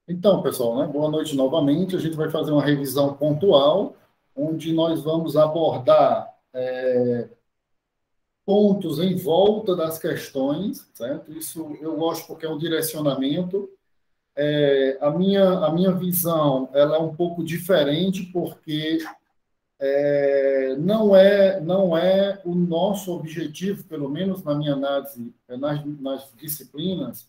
Então, pessoal, né, boa noite novamente. A gente vai fazer uma revisão pontual, onde nós vamos abordar pontos em volta das questões, certo? Isso eu gosto porque é um direcionamento. A minha visão ela é um pouco diferente, porque não é o nosso objetivo, pelo menos na minha análise, nas disciplinas,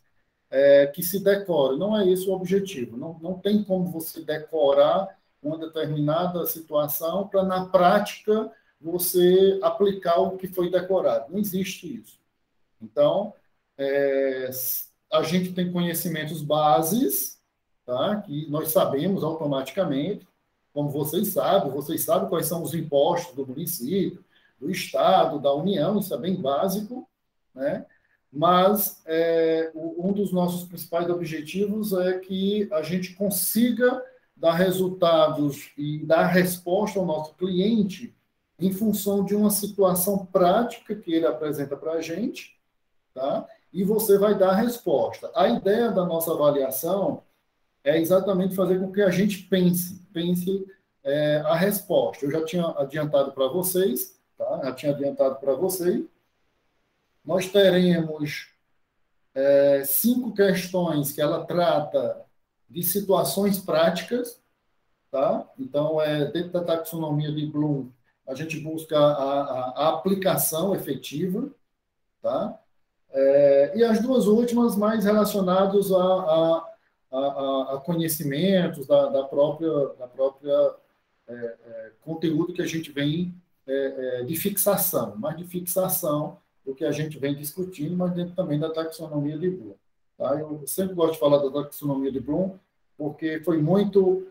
que se decore. Não é esse o objetivo. Não tem como você decorar uma determinada situação para, na prática, você aplicar o que foi decorado. Não existe isso. Então, é, a gente tem conhecimentos bases, tá? Que nós sabemos automaticamente, como vocês sabem quais são os impostos do município, do Estado, da União, isso é bem básico, né? Mas um dos nossos principais objetivos é que a gente consiga dar resultados e dar resposta ao nosso cliente em função de uma situação prática que ele apresenta para a gente, tá? E você vai dar a resposta. A ideia da nossa avaliação é exatamente fazer com que a gente pense a resposta. Eu já tinha adiantado para vocês, tá? Já tinha adiantado para vocês. Nós teremos 5 questões que ela trata de situações práticas, tá? Então, dentro da taxonomia de Bloom, a gente busca a aplicação efetiva, tá? E as duas últimas mais relacionadas a conhecimentos da própria conteúdo que a gente vem de fixação, mais de fixação do que a gente vem discutindo, mas dentro também da taxonomia de Bloom. Tá? Eu sempre gosto de falar da taxonomia de Bloom, porque foi muito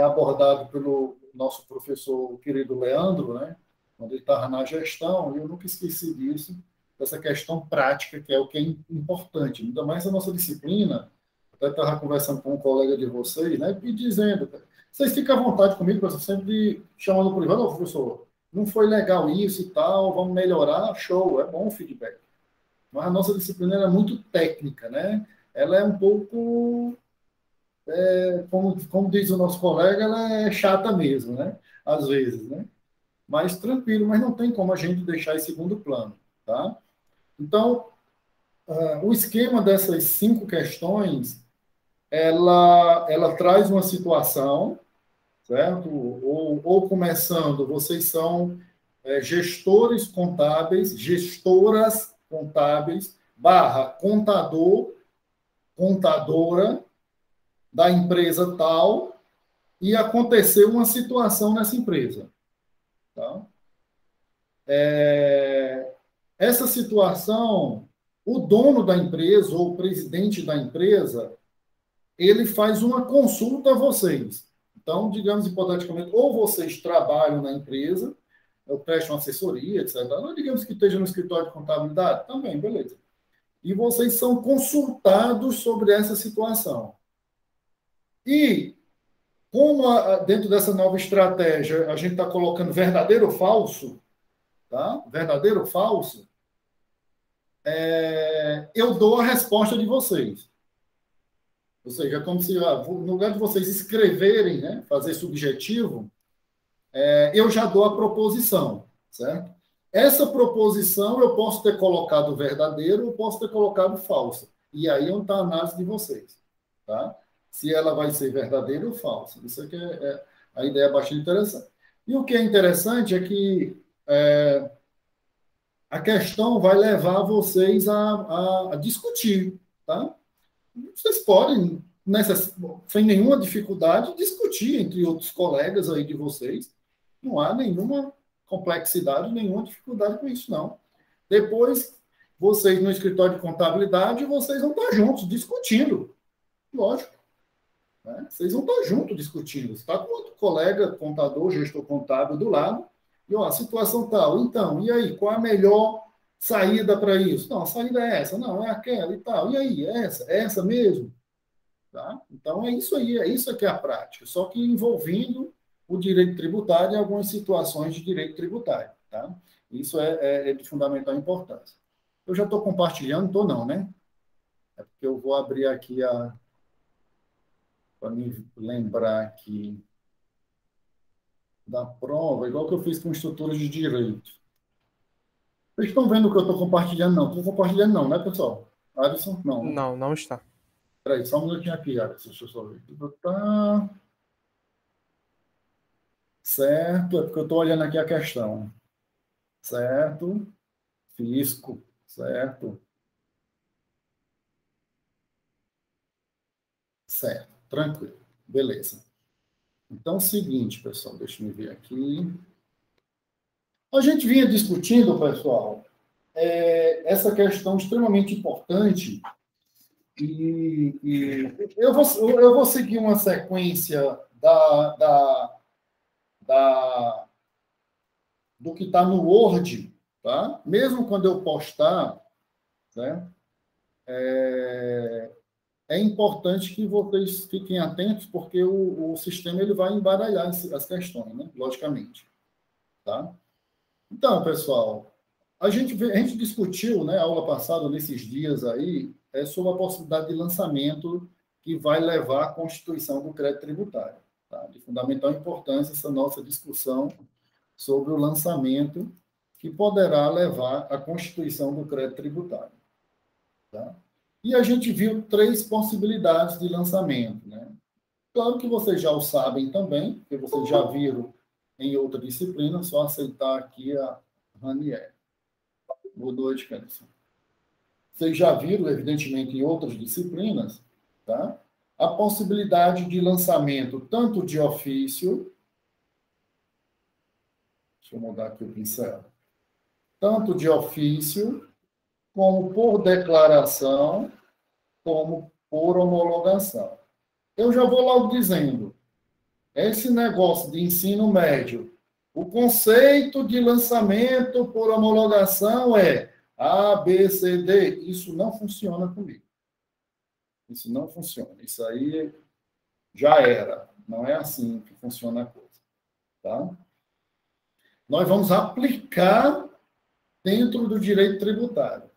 abordado pelo nosso professor querido Leandro, né? Quando ele estava na gestão, e eu nunca esqueci disso, dessa questão prática, que é o que é importante. Ainda mais a nossa disciplina, até estava conversando com um colega de vocês, né, e dizendo, vocês ficam à vontade comigo, professor, sempre chamando por privado, professor, não foi legal isso e tal, vamos melhorar, show, é bom o feedback. Mas a nossa disciplina é muito técnica, né? Ela é um pouco, como diz o nosso colega, ela é chata mesmo, né? Às vezes, né? Mas tranquilo, mas não tem como a gente deixar em segundo plano, tá? Então, o esquema dessas 5 questões, ela traz uma situação, certo? Ou começando, vocês são gestores contábeis, gestoras contábeis, barra contador, contadora da empresa tal, e aconteceu uma situação nessa empresa. Tá? Essa situação, o dono da empresa ou o presidente da empresa, ele faz uma consulta a vocês. Então, digamos hipoteticamente, ou vocês trabalham na empresa, ou prestam assessoria, etc. Ou digamos que esteja no escritório de contabilidade, também, beleza. E vocês são consultados sobre essa situação. E, como dentro dessa nova estratégia a gente está colocando verdadeiro ou falso, tá? Verdadeiro ou falso, eu dou a resposta de vocês. Ou seja, como se, no lugar de vocês escreverem, né, fazer subjetivo, eu já dou a proposição, certo? Essa proposição eu posso ter colocado verdadeiro ou posso ter colocado falsa. E aí é onde está a análise de vocês, tá? Se ela vai ser verdadeira ou falsa. Isso aqui a ideia é bastante interessante. E o que é interessante é que a questão vai levar vocês a discutir, tá? Vocês podem, sem nenhuma dificuldade, discutir entre outros colegas aí de vocês. Não há nenhuma complexidade, nenhuma dificuldade com isso, não. Depois, vocês no escritório de contabilidade, vocês vão estar juntos discutindo. Lógico. Né? Vocês vão estar juntos discutindo. Você está com outro colega, contador, gestor contábil do lado, e ó, a situação tal. Então, e aí, qual a melhor saída para isso? Não, a saída é essa, não, é aquela e tal. E aí, é essa mesmo? Tá? Então, é isso aí, é isso que é a prática, só que envolvendo o direito tributário em algumas situações de direito tributário. Tá? Isso é de fundamental importância. Eu já estou compartilhando, estou não, né? É porque eu vou abrir aqui a. para me lembrar aqui da prova, igual que eu fiz com estruturas de direito. Vocês estão vendo o que eu estou compartilhando? Não, estou compartilhando não, né, pessoal? Alisson? Não, né? Não, não está. Espera aí, só um minutinho aqui, Alisson, deixa eu só ver. Tá. Certo, é porque eu estou olhando aqui a questão. Certo, fisco, certo, certo, tranquilo, beleza. Então, é o seguinte, pessoal, deixa eu ver aqui. A gente vinha discutindo, pessoal, essa questão extremamente importante e eu vou seguir uma sequência da, do que está no Word, tá? Mesmo quando eu postar, né? É importante que vocês fiquem atentos, porque o sistema ele vai embaralhar as questões, né? Logicamente. Tá? Então, pessoal, a gente discutiu, né, a aula passada, nesses dias aí, sobre a possibilidade de lançamento que vai levar à constituição do crédito tributário. Tá? De fundamental importância essa nossa discussão sobre o lançamento que poderá levar à constituição do crédito tributário. Tá? E a gente viu 3 possibilidades de lançamento. Né? Claro que vocês já o sabem também, porque vocês já viram em outra disciplina, só aceitar aqui a Ranier. Boa noite, Kenderson. Vocês já viram, evidentemente, em outras disciplinas, tá? A possibilidade de lançamento tanto de ofício, deixa eu mudar aqui o pincel, tanto de ofício, como por declaração, como por homologação. Eu já vou logo dizendo, esse negócio de ensino médio, o conceito de lançamento por homologação é A, B, C, D. Isso não funciona comigo. Isso não funciona. Isso aí já era. Não é assim que funciona a coisa. Tá? Nós vamos aplicar dentro do direito tributário.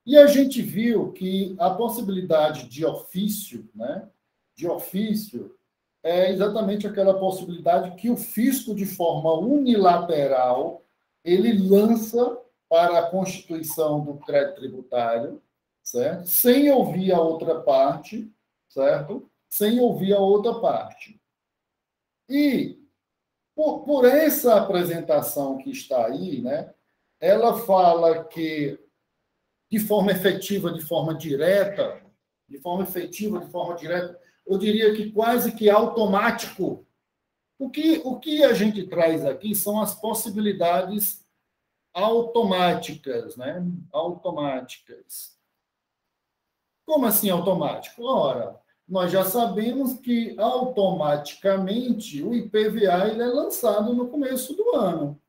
E a gente viu que a possibilidade de ofício, né, de ofício, é exatamente aquela possibilidade que o fisco, de forma unilateral, ele lança para a constituição do crédito tributário, certo? Sem ouvir a outra parte, certo? Sem ouvir a outra parte. E, por essa apresentação que está aí, né, ela fala que, de forma efetiva, de forma direta, eu diria que quase que automático. O que a gente traz aqui são as possibilidades automáticas, né? Automáticas. Como assim automático? Ora, nós já sabemos que automaticamente o IPVA ele é lançado no começo do ano.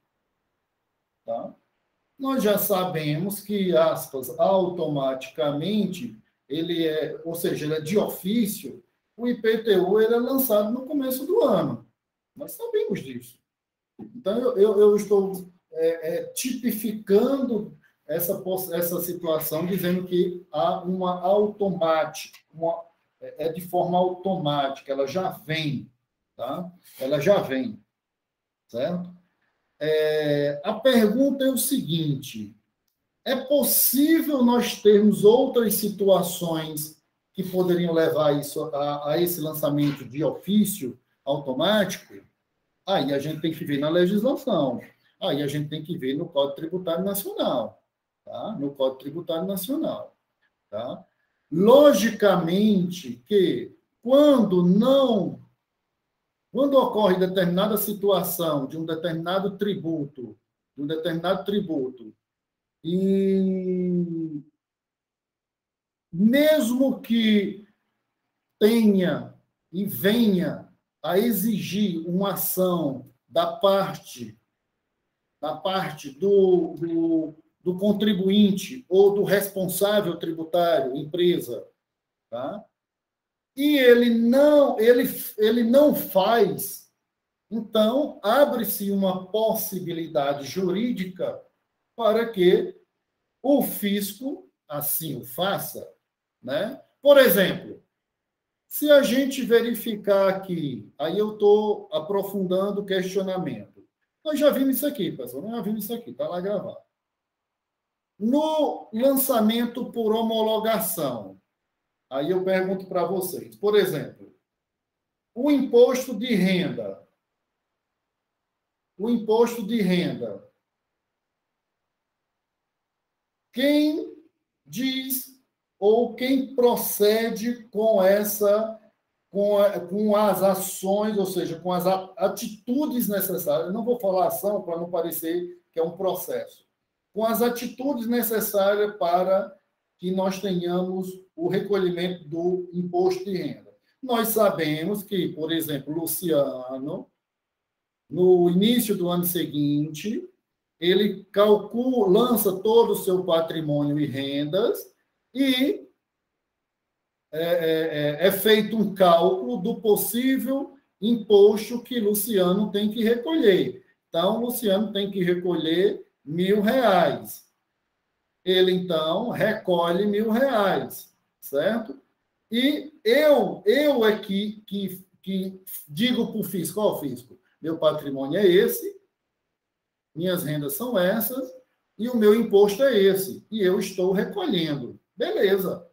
Tá? Nós já sabemos que, aspas, automaticamente, ele é, ou seja, ele é de ofício, o IPTU ele é lançado no começo do ano. Nós sabemos disso. Então, eu estou tipificando essa situação, dizendo que há uma automática, é de forma automática, ela já vem, tá? Ela já vem, certo? A pergunta é o seguinte: é possível nós termos outras situações que poderiam levar a esse lançamento de ofício automático? Aí a gente tem que ver na legislação. Aí a gente tem que ver no Código Tributário Nacional. Tá? No Código Tributário Nacional. Tá? Logicamente que quando ocorre determinada situação de um determinado tributo, e mesmo que tenha e venha a exigir uma ação da parte do contribuinte ou do responsável tributário, empresa, tá? E ele não faz, então abre-se uma possibilidade jurídica para que o fisco assim o faça, né? Por exemplo, Se a gente verificar aqui, aí eu estou aprofundando o questionamento. Nós já vimos isso aqui, pessoal, nós já vimos isso aqui, está lá gravado. No lançamento por homologação, aí eu pergunto para vocês, por exemplo, o imposto de renda. O imposto de renda. Quem diz ou quem procede com com as ações, ou seja, com as atitudes necessárias. Eu não vou falar ação para não parecer que é um processo. Com as atitudes necessárias para que nós tenhamos o recolhimento do imposto de renda. Nós sabemos que, por exemplo, Luciano, no início do ano seguinte, ele lança todo o seu patrimônio e rendas e é feito um cálculo do possível imposto que Luciano tem que recolher. Então, Luciano tem que recolher R$ 1.000. Ele, então, recolhe R$ 1.000, certo? E eu é que digo para o fisco, ó, fisco, meu patrimônio é esse, minhas rendas são essas, e o meu imposto é esse, e eu estou recolhendo. Beleza.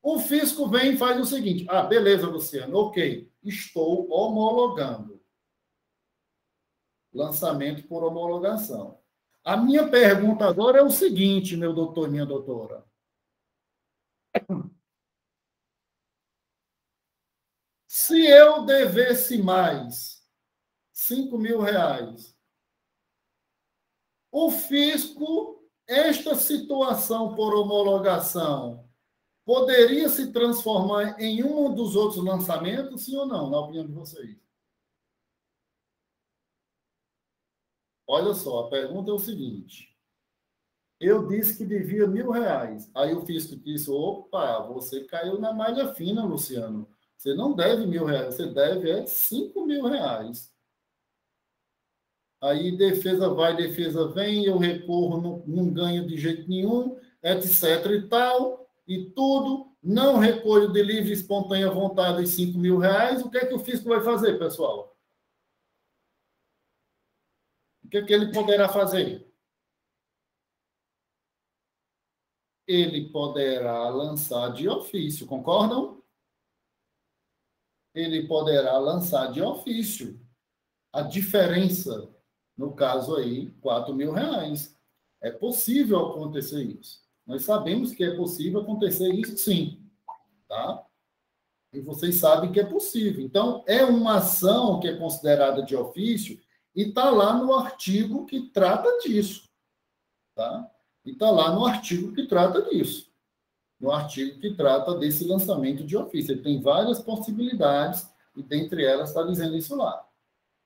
O fisco vem e faz o seguinte, beleza, Luciano, ok, estou homologando. Lançamento por homologação. A minha pergunta agora é o seguinte, meu doutor e minha doutora. Se eu devesse mais R$ 5.000, o fisco, esta situação por homologação, poderia se transformar em um dos outros lançamentos, sim ou não, na opinião de vocês? Olha só, a pergunta é o seguinte. Eu disse que devia R$ 1.000. Aí o fisco disse, opa, você caiu na malha fina, Luciano. Você não deve R$ 1.000, você deve R$ 5.000. Aí defesa vai, defesa vem, eu recorro, não ganho de jeito nenhum, etc. e tal, e tudo, não recolho de livre e espontânea vontade os R$ 5.000. O que é que o fisco vai fazer, pessoal? O que é que ele poderá fazer? Ele poderá lançar de ofício, concordam? Ele poderá lançar de ofício a diferença, no caso aí, R$ 4.000. É possível acontecer isso. Nós sabemos que é possível acontecer isso, sim. Tá? E vocês sabem que é possível. Então, é uma ação que é considerada de ofício e está lá no artigo que trata disso. Tá? E está lá no artigo que trata disso. No artigo que trata desse lançamento de ofício. Ele tem várias possibilidades e, dentre elas, está dizendo isso lá.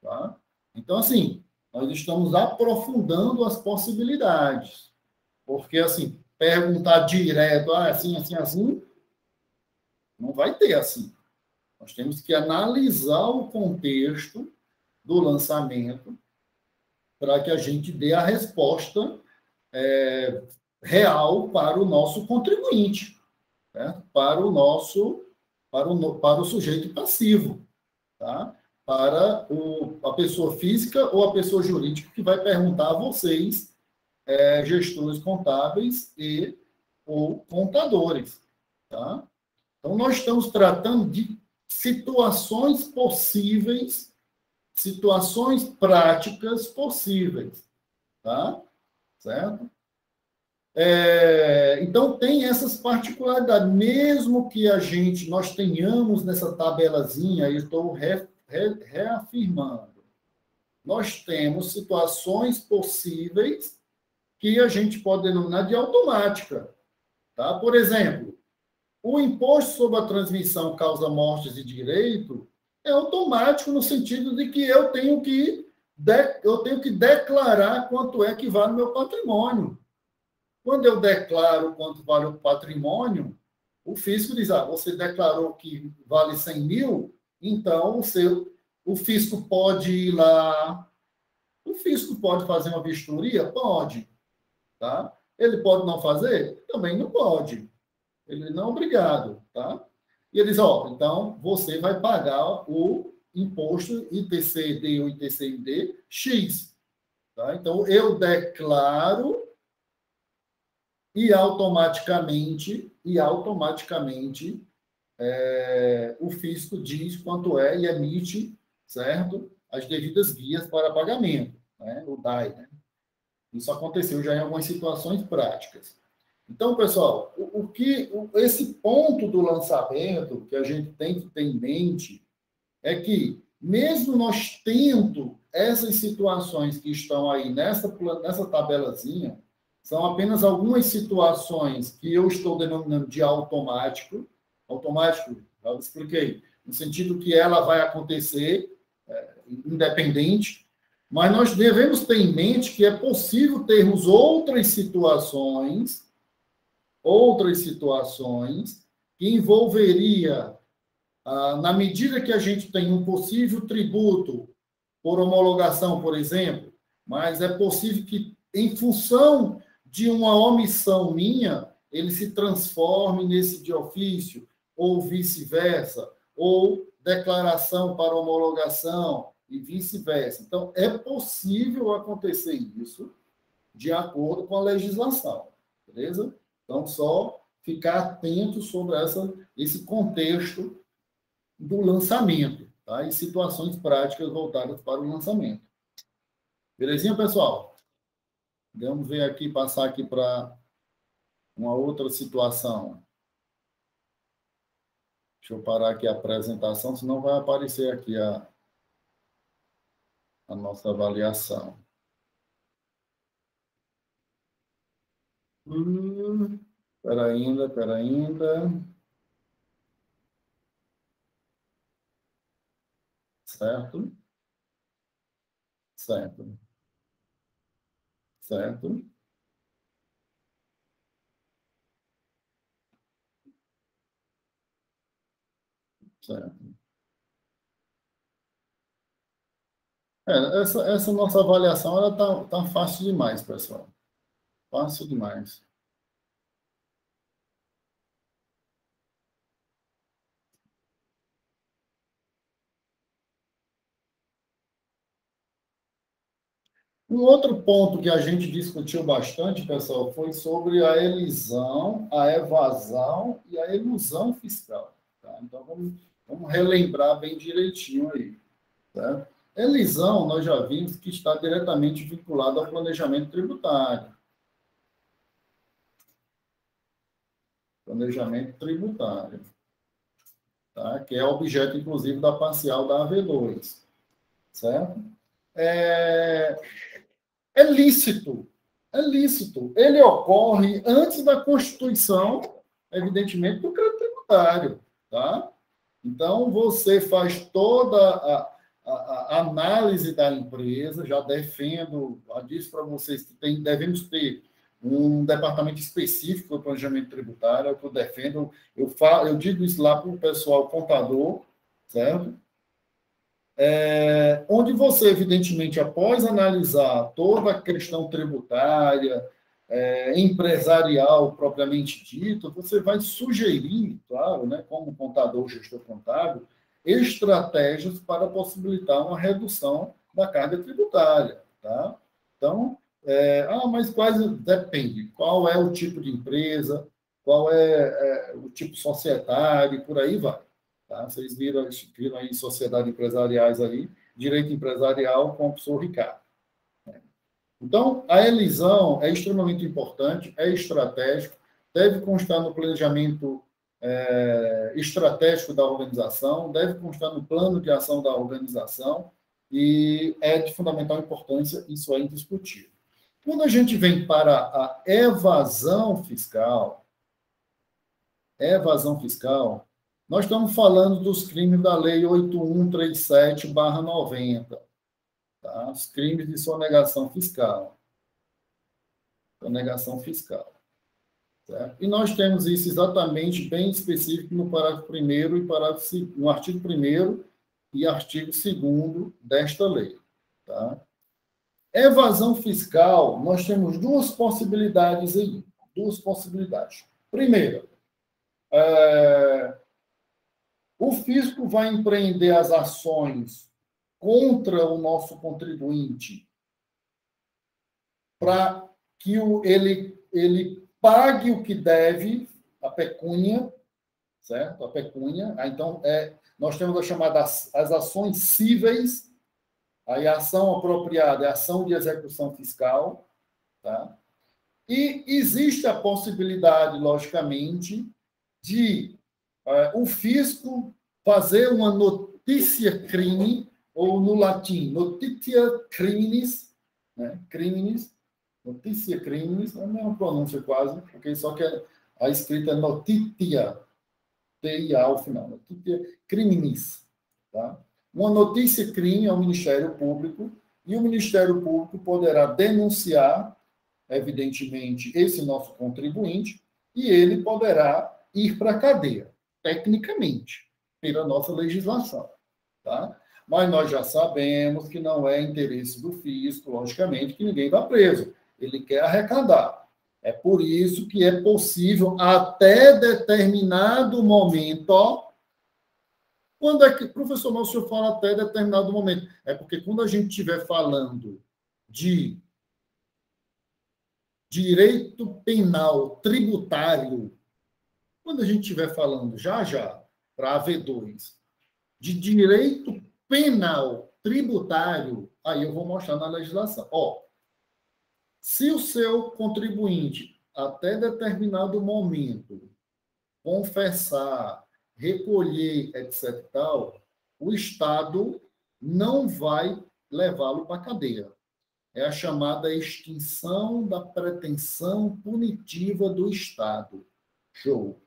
Tá? Então, assim, nós estamos aprofundando as possibilidades. Porque, assim, perguntar direto, assim, assim, assim, não vai ter assim. Nós temos que analisar o contexto do lançamento para que a gente dê a resposta real para o nosso contribuinte, né? Para o sujeito passivo, tá? Para a pessoa física ou a pessoa jurídica que vai perguntar a vocês, gestores contábeis e ou contadores, tá? Então, nós estamos tratando de situações possíveis, situações práticas possíveis, tá? Certo? Então, tem essas particularidades. Mesmo que nós tenhamos nessa tabelazinha, eu estou reafirmando, nós temos situações possíveis que a gente pode denominar de automática. Tá? Por exemplo, o imposto sobre a transmissão causa mortes e direito é automático no sentido de que eu tenho que declarar quanto é que vale o meu patrimônio. Quando eu declaro quanto vale o patrimônio, o fisco diz, você declarou que vale 100 mil, então o fisco pode ir lá, o fisco pode fazer uma vistoria? Pode. Tá? Ele pode não fazer? Também não pode. Ele não é obrigado. Tá? E ele diz, ó, então você vai pagar o imposto ITC-D ou ITCMD X. Tá? Então, eu declaro e automaticamente o fisco diz quanto é e emite, certo? As devidas guias para pagamento, né? O DAI, né? Isso aconteceu já em algumas situações práticas. Então, pessoal, esse ponto do lançamento que a gente tem que ter em mente é que, mesmo nós tendo essas situações que estão aí nessa tabelazinha, são apenas algumas situações que eu estou denominando de automático. Automático, eu expliquei, no sentido que ela vai acontecer independente, mas nós devemos ter em mente que é possível termos outras situações que envolveria, na medida que a gente tem um possível tributo por homologação, por exemplo, mas é possível que, em função de uma omissão minha, ele se transforme nesse de ofício, ou vice-versa, ou declaração para homologação, e vice-versa. Então, é possível acontecer isso de acordo com a legislação, beleza? Então, só ficar atento sobre esse contexto do lançamento, tá? E situações práticas voltadas para o lançamento. Belezinha, pessoal? Vamos ver aqui, passar aqui para uma outra situação. Deixa eu parar aqui a apresentação, senão vai aparecer aqui a nossa avaliação. Espera ainda. Certo? Certo. Certo? Certo. Essa nossa avaliação ela tá fácil demais, pessoal. Fácil demais. Um outro ponto que a gente discutiu bastante, pessoal, foi sobre a elisão, a evasão e a elusão fiscal. Tá? Então, vamos relembrar bem direitinho aí. Certo? Elisão, nós já vimos que está diretamente vinculado ao planejamento tributário. Planejamento tributário. Tá? Que é objeto, inclusive, da parcial da AV2. Certo? É lícito. É lícito. Ele ocorre antes da constituição, evidentemente, do crédito tributário. Tá? Então, você faz toda a análise da empresa, já defendo, já disse para vocês que devemos ter um departamento específico do planejamento tributário, é o que eu defendo. Eu digo isso lá para o pessoal contador, certo? Onde você, evidentemente, após analisar toda a questão tributária, empresarial propriamente dito, você vai sugerir, claro, né, como contador, gestor contábil, estratégias para possibilitar uma redução da carga tributária. Tá? Então, mas quais? Depende. Qual é o tipo de empresa, qual é o tipo societário, e por aí vai. Tá? Vocês viram aí sociedades empresariais ali, direito empresarial com o professor Ricardo. Então, a elisão é extremamente importante, é estratégico, deve constar no planejamento estratégico da organização, deve constar no plano de ação da organização e é de fundamental importância, isso é indiscutível. Quando a gente vem para a evasão fiscal, nós estamos falando dos crimes da Lei 8137/90, tá? Os crimes de sonegação fiscal. Sonegação fiscal. Certo? E nós temos isso exatamente bem específico no parágrafo 1º e no artigo 1º e artigo 2º desta lei. Tá? Evasão fiscal, nós temos duas possibilidades aí. Duas possibilidades. Primeira, fisco vai empreender as ações contra o nosso contribuinte para que ele pague o que deve, a pecúnia, certo? A pecúnia. Então, nós temos as chamadas as ações cíveis, aí a ação apropriada é a ação de execução fiscal, tá? E existe a possibilidade, logicamente, de o fisco fazer uma notícia-crime, ou no latim, notitia criminis, né? Criminis, notícia criminis, é a mesma pronúncia quase, porque só que a escrita é notitia, TIA ao final, notitia criminis, tá? Uma notícia-crime ao Ministério Público, e o Ministério Público poderá denunciar, evidentemente, esse nosso contribuinte, e ele poderá ir para a cadeia, tecnicamente, pela nossa legislação. Tá? Mas nós já sabemos que não é interesse do fisco, logicamente, que ninguém vá preso. Ele quer arrecadar. É por isso que é possível, até determinado momento, quando é que, professor, mas o senhor fala até determinado momento? É porque quando a gente estiver falando de direito penal tributário, quando a gente estiver falando já, para a V2, de direito penal tributário, aí eu vou mostrar na legislação. Se o seu contribuinte, até determinado momento, confessar, recolher, etc. tal, o Estado não vai levá-lo para a cadeia. É a chamada extinção da pretensão punitiva do Estado. Show.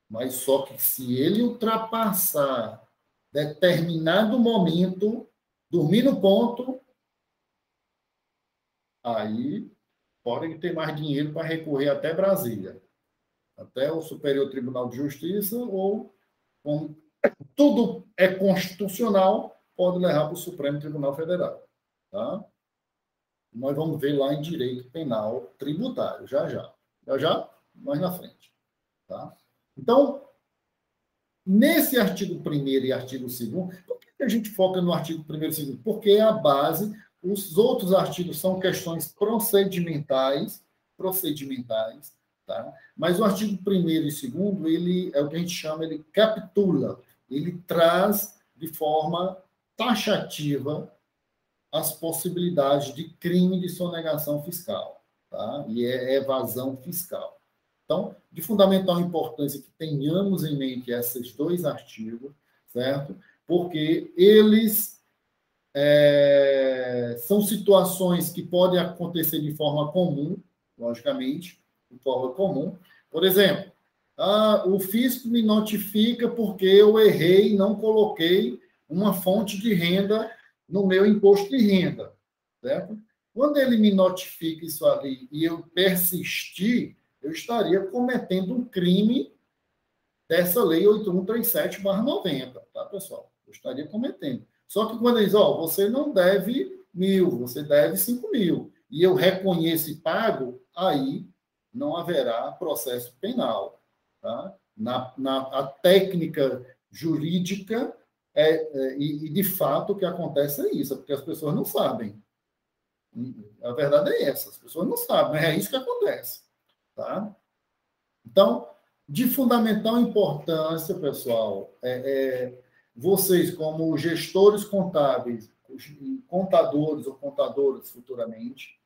Mas só que se ele ultrapassar determinado momento, dormir no ponto, aí pode ter mais dinheiro para recorrer até Brasília, até o Superior Tribunal de Justiça, ou, como tudo é constitucional, pode levar para o Supremo Tribunal Federal. Tá? Nós vamos ver lá em direito penal tributário, já, mais na frente. Tá? Então, nesse artigo 1º e artigo 2º, por que a gente foca no artigo 1º e 2º? Porque é a base, os outros artigos são questões procedimentais, tá? Mas o artigo 1º e 2º, ele é o que a gente chama, ele capitula, ele traz de forma taxativa as possibilidades de crime de sonegação fiscal, tá? E evasão fiscal. Então, de fundamental importância que tenhamos em mente esses dois artigos, certo? Porque eles são situações que podem acontecer de forma comum, logicamente, de forma comum. Por exemplo, o fisco me notifica porque eu errei e não coloquei uma fonte de renda no meu imposto de renda, certo? Quando ele me notifica isso ali e eu persistir, eu estaria cometendo um crime dessa lei 8137/90, tá, pessoal? Eu estaria cometendo. Só que quando eles você não deve 1.000, você deve 5.000, e eu reconheço e pago, aí não haverá processo penal, tá? A técnica jurídica e de fato o que acontece é isso, porque as pessoas não sabem. A verdade é essa, as pessoas não sabem, é isso que acontece. Tá? Então, de fundamental importância, pessoal, vocês, como gestores contábeis, contadores ou contadoras futuramente,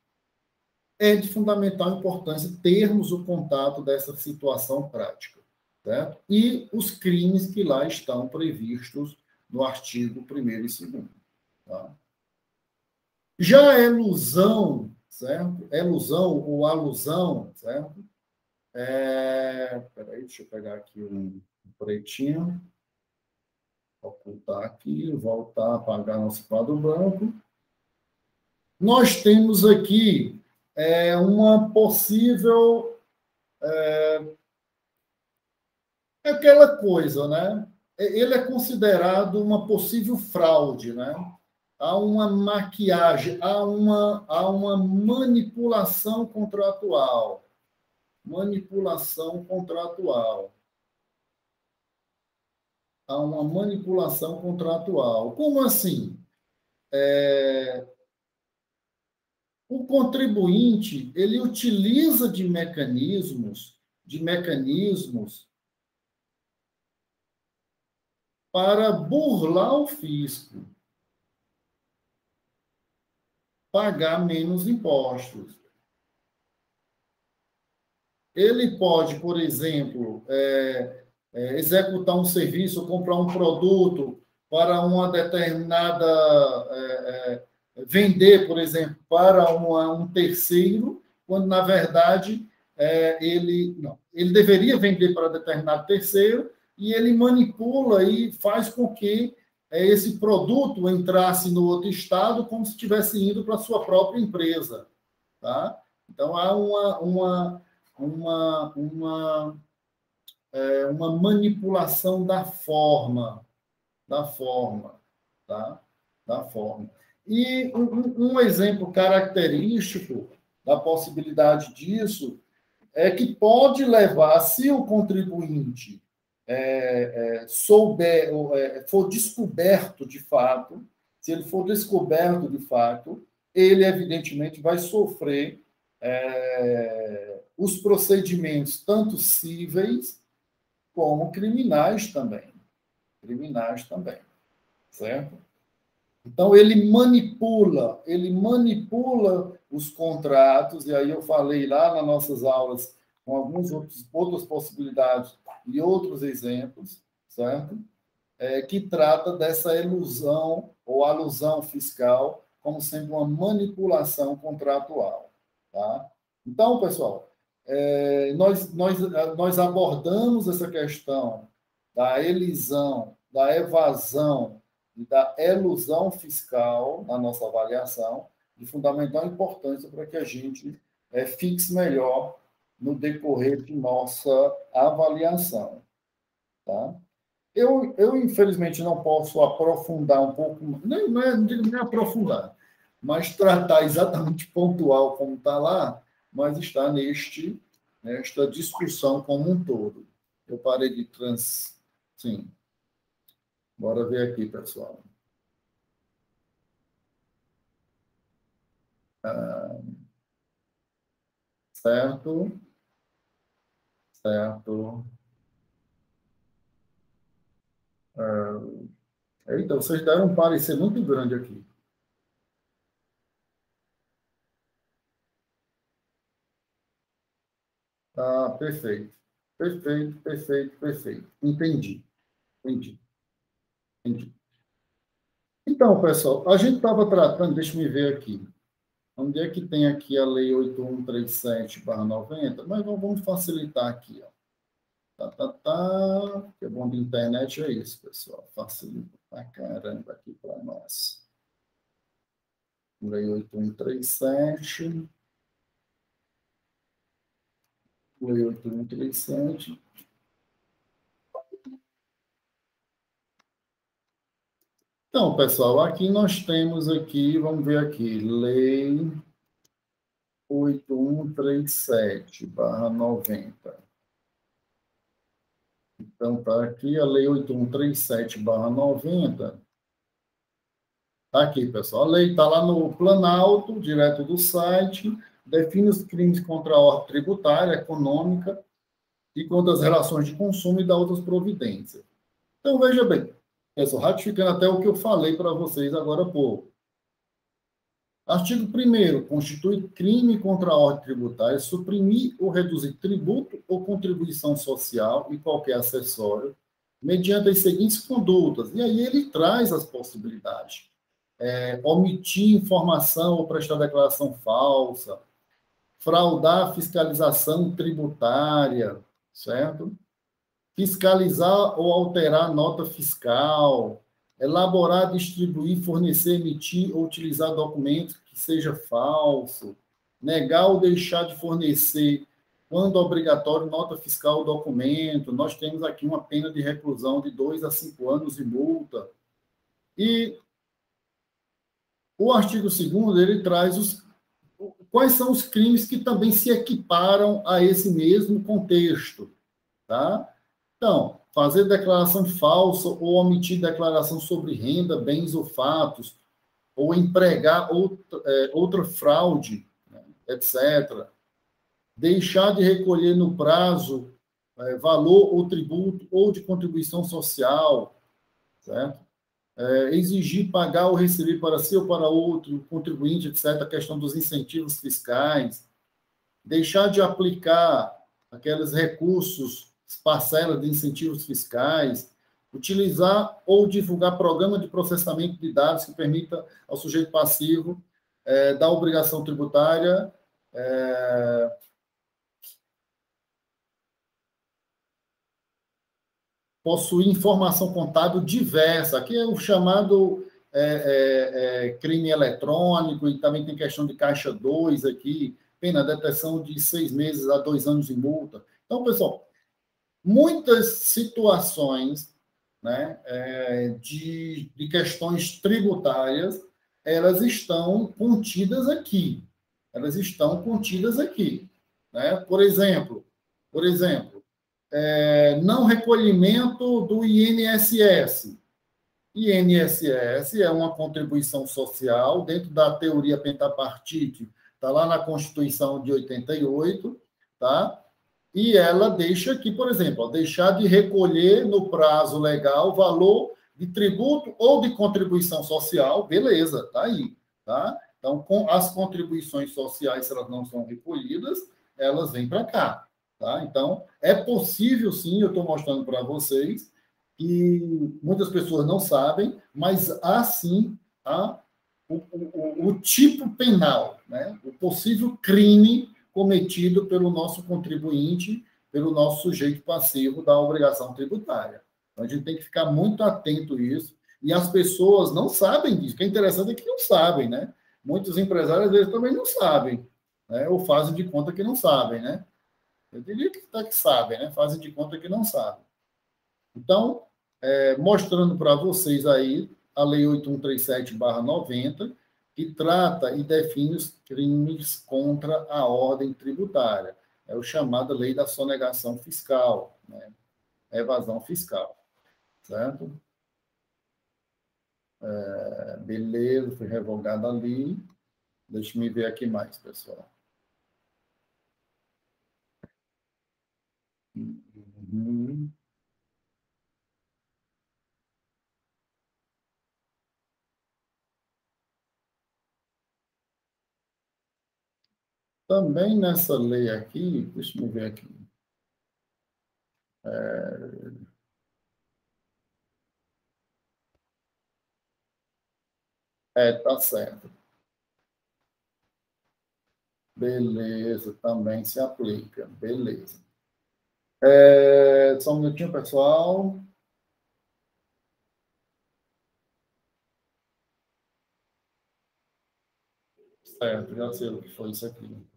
é de fundamental importância termos o contato dessa situação prática, certo? E os crimes que lá estão previstos no artigo 1º e 2º. Tá? Já a elusão, certo? Elusão ou alusão, certo? Peraí, deixa eu pegar aqui um pretinho, ocultar aqui, voltar a apagar nosso quadro branco. Nós temos aqui uma possível... aquela coisa, né? Ele é considerado uma possível fraude, né? Há uma maquiagem, há uma manipulação contratual. a uma manipulação contratual. Como assim? O contribuinte, ele utiliza de mecanismos para burlar o fisco, pagar menos impostos. Ele pode, por exemplo, executar um serviço, comprar um produto para uma determinada... vender, por exemplo, para um terceiro, quando, na verdade, ele deveria vender para determinado terceiro, e ele manipula e faz com que esse produto entrasse no outro estado como se estivesse indo para a sua própria empresa. Tá? Então, há uma manipulação da forma, tá? Da forma. E um exemplo característico da possibilidade disso é que pode levar, se o contribuinte for descoberto de fato, se ele for descoberto de fato, ele, evidentemente, vai sofrer os procedimentos, tanto cíveis como criminais também. Certo? Então, ele manipula os contratos, e aí eu falei lá nas nossas aulas com algumas outras possibilidades e outros exemplos, certo? Que trata dessa ilusão ou alusão fiscal como sendo uma manipulação contratual. Tá? Então, pessoal, nós abordamos essa questão da elisão, da evasão e da elusão fiscal na nossa avaliação, de fundamental importância para que a gente fixe melhor no decorrer de nossa avaliação. Tá? Eu, infelizmente, não posso aprofundar um pouco, nem aprofundar, mas tratar exatamente pontual como está lá, mas está nesta discussão como um todo. Eu parei de Sim. Bora ver aqui, pessoal. Certo? Certo. Eita, vocês deram um parecer muito grande aqui. Ah, perfeito. Perfeito. Entendi. Então, pessoal, a gente estava tratando, deixa eu me ver aqui. Onde é que tem aqui a Lei 8137/90? Mas vamos facilitar aqui. Ó. O que é bom de internet é isso, pessoal. Facilita pra caramba aqui para nós. Lei 8137. Lei 8137. Então, pessoal, aqui nós temos aqui, vamos ver aqui, Lei 8137/90. Então, está aqui a Lei 8137/90. Está aqui, pessoal. A lei está lá no Planalto, direto do site, define os crimes contra a ordem tributária, econômica e contra as relações de consumo e dá outras providências. Então, veja bem, pessoal, ratificando até o que eu falei para vocês agora há pouco. Artigo 1º, constitui crime contra a ordem tributária suprimir ou reduzir tributo ou contribuição social e qualquer acessório, mediante as seguintes condutas. E aí ele traz as possibilidades. Omitir informação ou prestar declaração falsa, fraudar a fiscalização tributária, certo? Fiscalizar ou alterar nota fiscal, elaborar, distribuir, fornecer, emitir ou utilizar documento que seja falso, negar ou deixar de fornecer, quando obrigatório, nota fiscal ou documento. Nós temos aqui uma pena de reclusão de 2 a 5 anos e multa. E o artigo 2º, ele traz quais são os crimes que também se equiparam a esse mesmo contexto. Tá? Então, fazer declaração falsa ou omitir declaração sobre renda, bens ou fatos, ou empregar outra fraude, né, etc. Deixar de recolher no prazo valor ou tributo ou de contribuição social, certo? Exigir pagar ou receber para si ou para outro contribuinte, etc. A questão dos incentivos fiscais. Deixar de aplicar aqueles recursos, parcelas de incentivos fiscais, utilizar ou divulgar programa de processamento de dados que permita ao sujeito passivo da obrigação tributária possuir informação contábil diversa. Aqui é o chamado crime eletrônico, e também tem questão de caixa 2 aqui, pena detenção de 6 meses a 2 anos de multa. Então, pessoal, muitas situações, né, de questões tributárias, elas estão contidas aqui. Elas estão contidas aqui. Né? Por exemplo, não recolhimento do INSS. INSS é uma contribuição social dentro da teoria pentapartite, está lá na Constituição de 88, tá? E ela deixa aqui, por exemplo, deixar de recolher no prazo legal valor de tributo ou de contribuição social, beleza, tá aí, tá? Então, as contribuições sociais, se elas não são recolhidas, elas vêm para cá, tá? Então, é possível, sim, eu estou mostrando para vocês, que muitas pessoas não sabem, mas há, sim, o tipo penal, né? O possível crime cometido pelo nosso contribuinte, pelo nosso sujeito passivo da obrigação tributária. Então, a gente tem que ficar muito atento a isso, e as pessoas não sabem disso. O que é interessante é que não sabem, né? Muitos empresários, às vezes, também não sabem, né? Ou fazem de conta que não sabem, né? Eu diria que sabem, né? Fazem de conta que não sabem. Então, mostrando para vocês aí a Lei 8137/90, que trata e define os crimes contra a ordem tributária. É o chamado Lei da Sonegação Fiscal, né? Evasão fiscal, certo? Beleza, foi revogado ali. Deixa eu me ver aqui mais, pessoal. Uhum. Também nessa lei aqui, deixa eu ver aqui. Tá certo. Beleza, também se aplica. Beleza. Só um minutinho, pessoal. Certo, já sei o que foi isso aqui.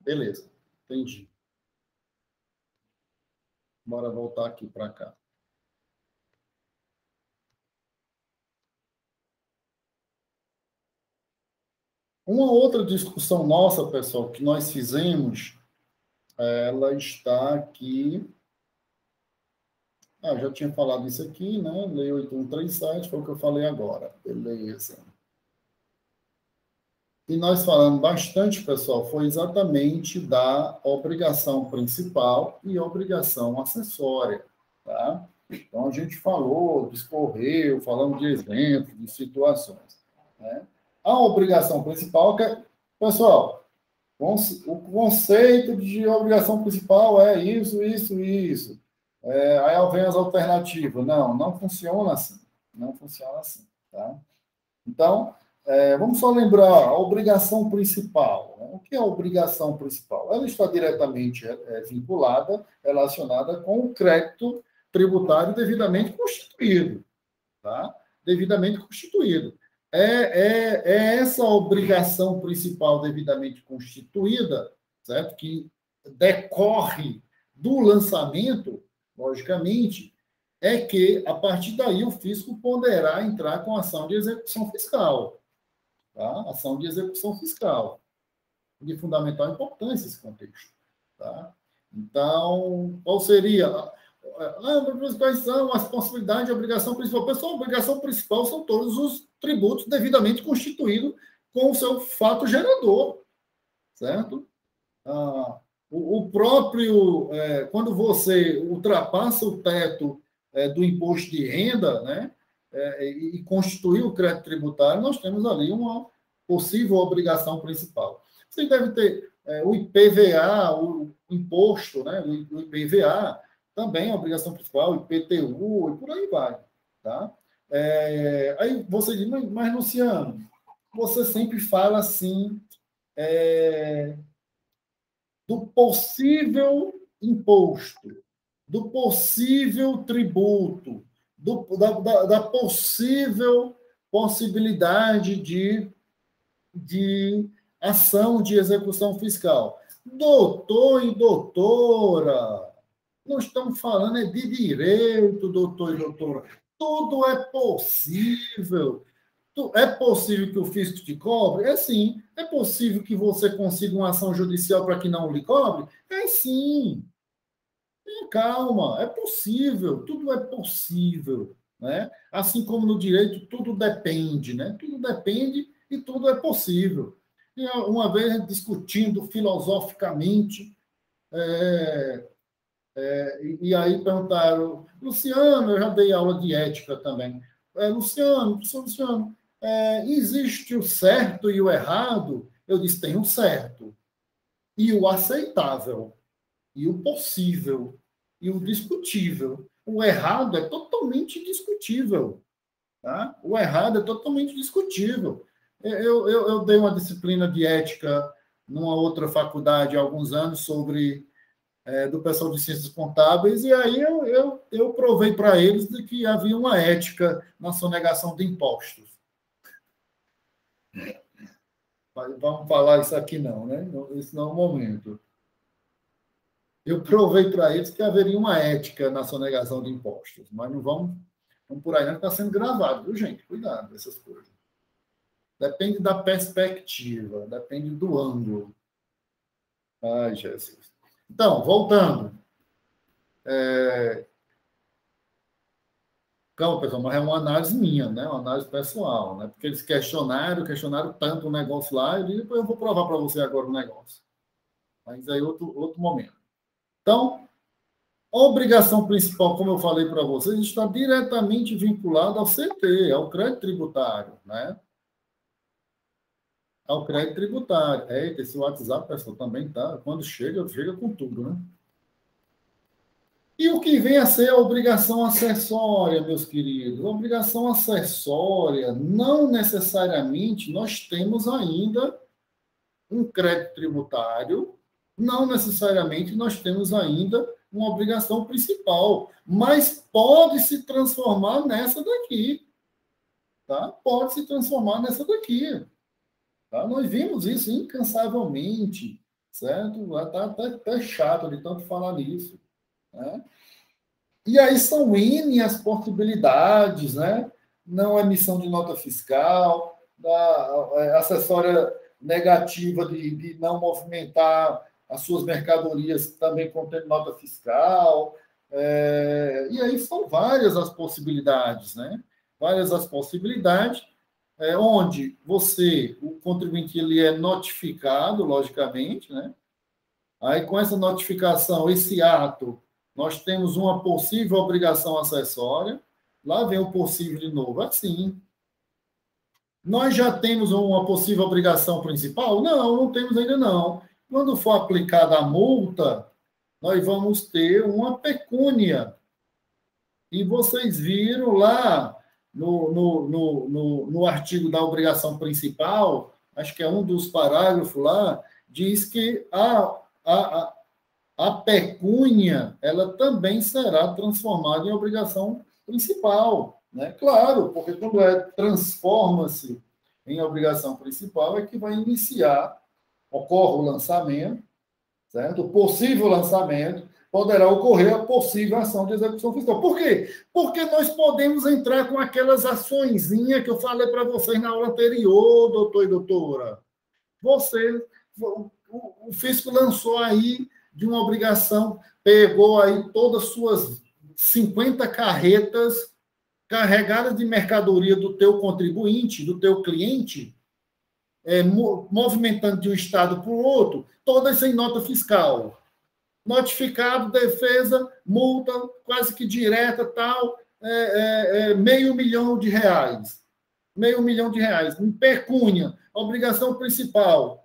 Beleza, entendi. Bora voltar aqui para cá. Uma outra discussão nossa, pessoal, que nós fizemos, ela está aqui. Já tinha falado isso aqui, né? Lei 8137, foi o que eu falei agora. Beleza. E nós falamos bastante, pessoal, foi exatamente da obrigação principal e obrigação acessória, tá? Então, a gente falou, discorreu, falamos de exemplos, de situações, né? A obrigação principal, pessoal, o conceito de obrigação principal é isso, isso, isso. Aí vem as alternativas. Não funciona assim. Não funciona assim, tá? Então, vamos só lembrar a obrigação principal. Né? O que é a obrigação principal? Ela está diretamente vinculada, relacionada com o crédito tributário devidamente constituído. Tá? Devidamente constituído. É essa obrigação principal devidamente constituída, certo? Que decorre do lançamento, logicamente, é que, a partir daí, o fisco poderá entrar com ação de execução fiscal. Tá? Ação de execução fiscal. De fundamental importância esse contexto. Tá? Então, qual seria? Quais são as possibilidades de obrigação principal? Pessoal, a obrigação principal são todos os tributos devidamente constituídos com o seu fato gerador, certo? O próprio, quando você ultrapassa o teto do imposto de renda, né, e constitui o crédito tributário, nós temos ali uma possível obrigação principal. Você deve ter o IPVA, o imposto, né, o IPVA, também é obrigação principal, IPTU, e por aí vai. Tá? Aí você diz, mas Luciano, você sempre fala assim do possível imposto, do possível tributo, da possível possibilidade de ação de execução fiscal. Doutor e doutora, não estamos falando de direito, doutor e doutora. Tudo é possível. É possível que o fisco te cobre? É sim. É possível que você consiga uma ação judicial para que não lhe cobre? É sim. Calma, é possível, tudo é possível. Né? Assim como no direito, tudo depende, né? Tudo depende e tudo é possível. E uma vez discutindo filosoficamente, e aí perguntaram, Luciano, eu já dei aula de ética também. Luciano, professor Luciano, existe o certo e o errado? Eu disse, tem o certo, e o aceitável, e o possível, e o discutível. O errado é totalmente discutível. Tá? O errado é totalmente discutível. Eu dei uma disciplina de ética numa outra faculdade há alguns anos sobre do pessoal de ciências contábeis, e aí eu provei para eles de que havia uma ética na sonegação de impostos. Vamos falar isso aqui não, né? Esse não é o momento. Eu provei para eles que haveria uma ética na sonegação de impostos, mas não vamos por aí, não está sendo gravado, viu, gente? Cuidado com essas coisas. Depende da perspectiva, depende do ângulo. Ai, Jesus. Então, voltando. Calma, pessoal, mas é uma análise minha, né? Uma análise pessoal, né? Porque eles questionaram tanto o negócio lá, e depois eu vou provar para você agora o negócio. Mas aí outro momento. Então, a obrigação principal, como eu falei para vocês, está diretamente vinculada ao CT, ao crédito tributário, né? Ao crédito tributário. Esse WhatsApp, pessoal, também tá. Quando chega com tudo, né? E o que vem a ser a obrigação acessória, meus queridos? A obrigação acessória, não necessariamente nós temos ainda um crédito tributário, não necessariamente nós temos ainda uma obrigação principal, mas pode se transformar nessa daqui. Tá? Pode se transformar nessa daqui. Tá? Nós vimos isso incansavelmente, certo? Está até chato de tanto falar nisso. Né? E aí são N as possibilidades, né? Não emissão de nota fiscal, da acessória negativa de não movimentar as suas mercadorias também contendo nota fiscal. E aí são várias as possibilidades, né? Várias as possibilidades, onde você, o contribuinte, ele é notificado, logicamente, né? Aí, com essa notificação, esse ato, nós temos uma possível obrigação acessória. Lá vem o possível de novo. Assim. Nós já temos uma possível obrigação principal? Não temos ainda não. Quando for aplicada a multa, nós vamos ter uma pecúnia. E vocês viram lá no artigo da obrigação principal, acho que é um dos parágrafos lá, diz que a pecúnia, ela também será transformada em obrigação principal, né? Claro, porque quando transforma-se em obrigação principal, é que vai iniciar, ocorre o lançamento, certo? O possível lançamento, poderá ocorrer a possível ação de execução fiscal. Por quê? Porque nós podemos entrar com aquelas açõezinhas que eu falei para vocês na aula anterior, doutor e doutora. O fisco lançou aí de uma obrigação, pegou aí todas as suas 50 carretas carregadas de mercadoria do teu contribuinte, do teu cliente, movimentando de um estado para o outro, todas sem nota fiscal. Notificado, defesa, multa quase que direta, tal, R$500 mil. R$500 mil, em pecúnia, obrigação principal.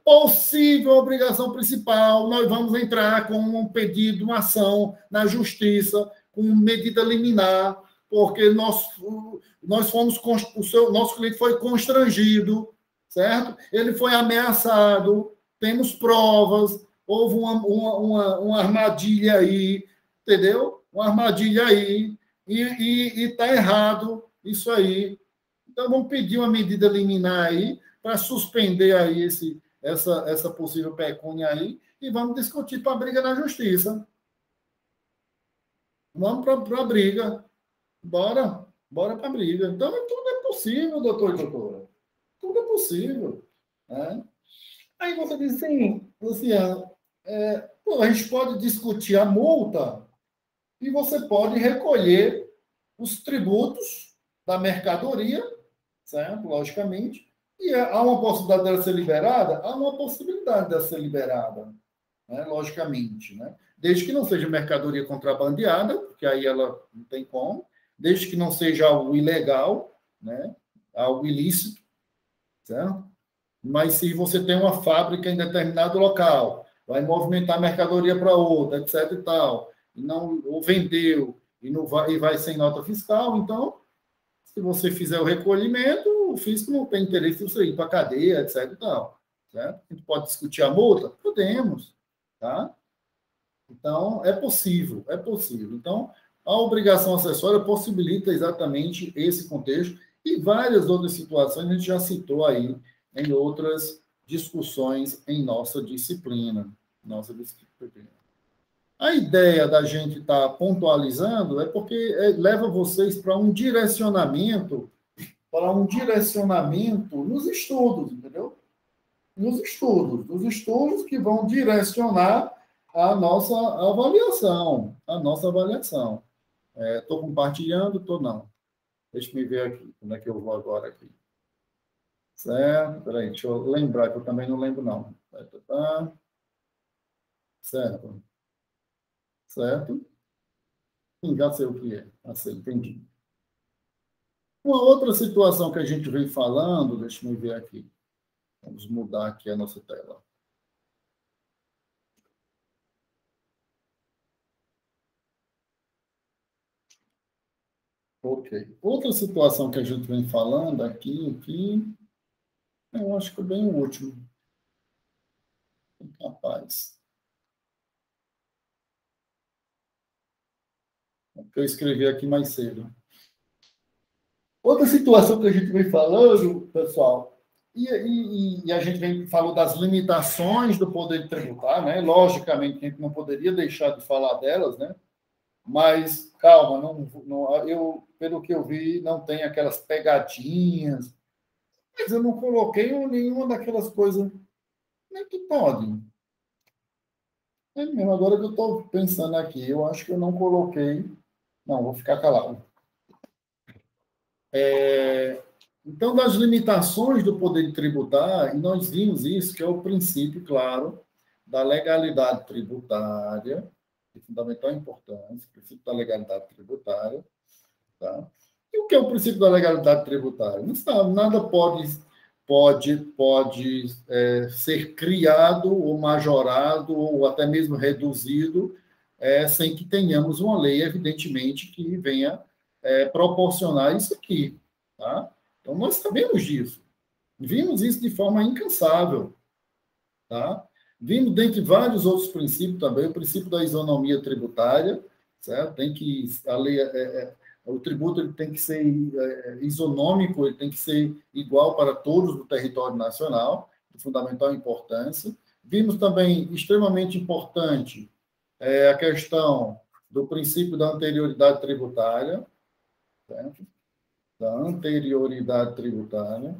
Possível obrigação principal, nós vamos entrar com um pedido, uma ação na justiça, com medida liminar, porque nós fomos, nosso cliente foi constrangido, certo? Ele foi ameaçado, temos provas, houve uma armadilha aí, entendeu? Uma armadilha aí, e está errado isso aí. Então, vamos pedir uma medida liminar aí, para suspender aí essa possível pecúnia aí, e vamos discutir para a briga na justiça. Vamos para a briga. Bora para a briga. Então, tudo é possível, doutor e doutora. Tudo é possível. Né? Aí você diz assim, Luciano, a gente pode discutir a multa e você pode recolher os tributos da mercadoria, certo? Logicamente. E há uma possibilidade dela ser liberada? Há uma possibilidade dela ser liberada, né? Logicamente. Né? Desde que não seja mercadoria contrabandeada, porque aí ela não tem como, desde que não seja algo ilegal, né? Algo ilícito, certo? Mas se você tem uma fábrica em determinado local, vai movimentar mercadoria para outra, etc. e tal, e não, ou vendeu e vai sem nota fiscal, então, se você fizer o recolhimento, o fisco não tem interesse em você ir para a cadeia, etc. e tal, certo? A gente pode discutir a multa? Podemos, tá? Então, é possível, é possível. Então, a obrigação acessória possibilita exatamente esse contexto e várias outras situações a gente já citou aí em outras discussões em nossa disciplina. A ideia da gente estar pontualizando é porque leva vocês para um direcionamento nos estudos, entendeu? Nos estudos que vão direcionar a nossa avaliação, Estou compartilhando? Estou não. Deixa eu ver aqui, como é que eu vou agora aqui. Certo? Peraí, deixa eu lembrar, que eu também não lembro, não. Certo. Certo? Sim, já sei o que é. Já sei, entendi. Uma outra situação que a gente vem falando, deixa eu ver aqui. Vamos mudar aqui a nossa tela. Ok. Outra situação que a gente vem falando aqui, eu acho que é bem o último. Capaz. Que eu escrevi aqui mais cedo. Outra situação que a gente vem falando, pessoal, e a gente falou das limitações do poder tributar, né? Logicamente, a gente não poderia deixar de falar delas, né? Mas, calma, eu, pelo que eu vi, não tem aquelas pegadinhas, mas eu não coloquei nenhuma daquelas coisas. Como é que pode? É mesmo, agora que eu estou pensando aqui, eu acho que eu não coloquei. Não, vou ficar calado. Então, das limitações do poder tributar, e nós vimos isso, que é o princípio, claro, da legalidade tributária, de fundamental importância, o princípio da legalidade tributária. Tá? E o que é o princípio da legalidade tributária? Não sabe, nada pode ser criado ou majorado ou até mesmo reduzido sem que tenhamos uma lei, evidentemente, que venha proporcionar isso aqui. Tá? Então, nós sabemos disso. Vimos isso de forma incansável. Tá? Vimos, dentre vários outros princípios também, o princípio da isonomia tributária, certo? Tem que, a lei, o tributo ele tem que ser isonômico, ele tem que ser igual para todos do território nacional, de fundamental importância. Vimos também, extremamente importante, a questão do princípio da anterioridade tributária, certo? Da anterioridade tributária.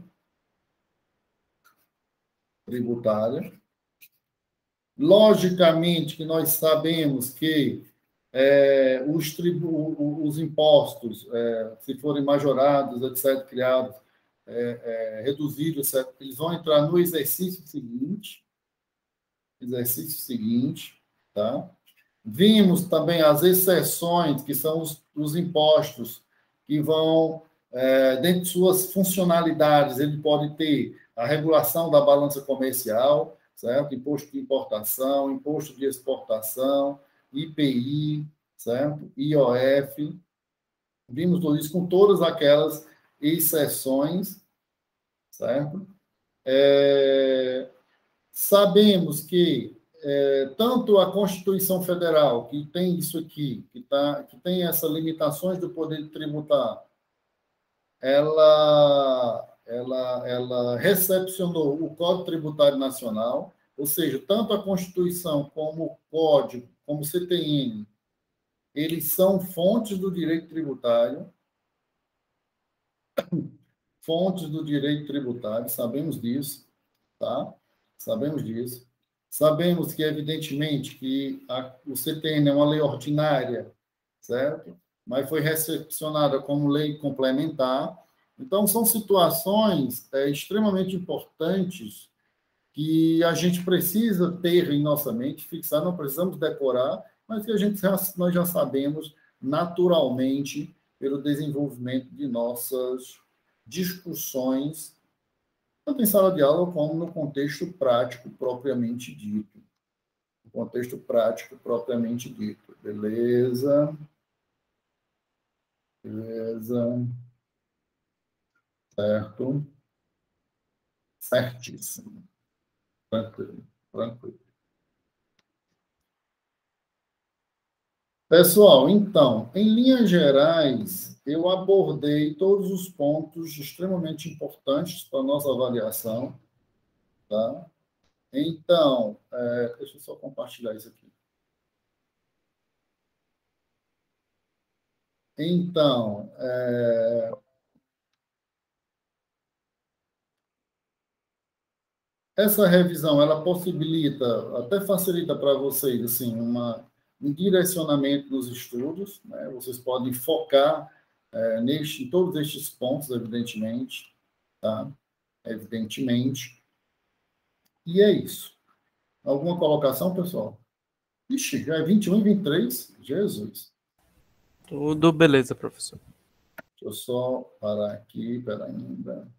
Logicamente que nós sabemos que os impostos, se forem majorados, etc., criados, reduzidos, etc., eles vão entrar no exercício seguinte, tá? Vimos também as exceções, que são os impostos, que vão, dentro de suas funcionalidades, ele pode ter a regulação da balança comercial, certo? Imposto de importação, imposto de exportação, IPI, certo? IOF. Vimos tudo isso com todas aquelas exceções, certo? Sabemos que tanto a Constituição Federal, que tem isso aqui, que tem essas limitações do poder tributar, ela recepcionou o Código Tributário Nacional, ou seja, tanto a Constituição como o Código, como o CTN, eles são fontes do direito tributário, sabemos disso, tá? Sabemos disso. Sabemos que, evidentemente, que o CTN é uma lei ordinária, certo? Mas foi recepcionada como lei complementar. Então, são situações extremamente importantes que a gente precisa ter em nossa mente, fixar, não precisamos decorar, mas que nós já sabemos naturalmente pelo desenvolvimento de nossas discussões, tanto em sala de aula como no contexto prático propriamente dito. No contexto prático propriamente dito. Beleza? Beleza. Certo? Certíssimo. Tranquilo. Tranquilo. Pessoal, então, em linhas gerais, eu abordei todos os pontos extremamente importantes para a nossa avaliação, tá? Então, deixa eu só compartilhar isso aqui. Então, essa revisão, ela possibilita, até facilita para vocês, assim, um direcionamento nos estudos, né? Vocês podem focar em todos estes pontos, evidentemente, tá? Evidentemente. E é isso. Alguma colocação, pessoal? Ixi, já é 21 e 23. Jesus. Tudo beleza, professor. Deixa eu só parar aqui, pera ainda.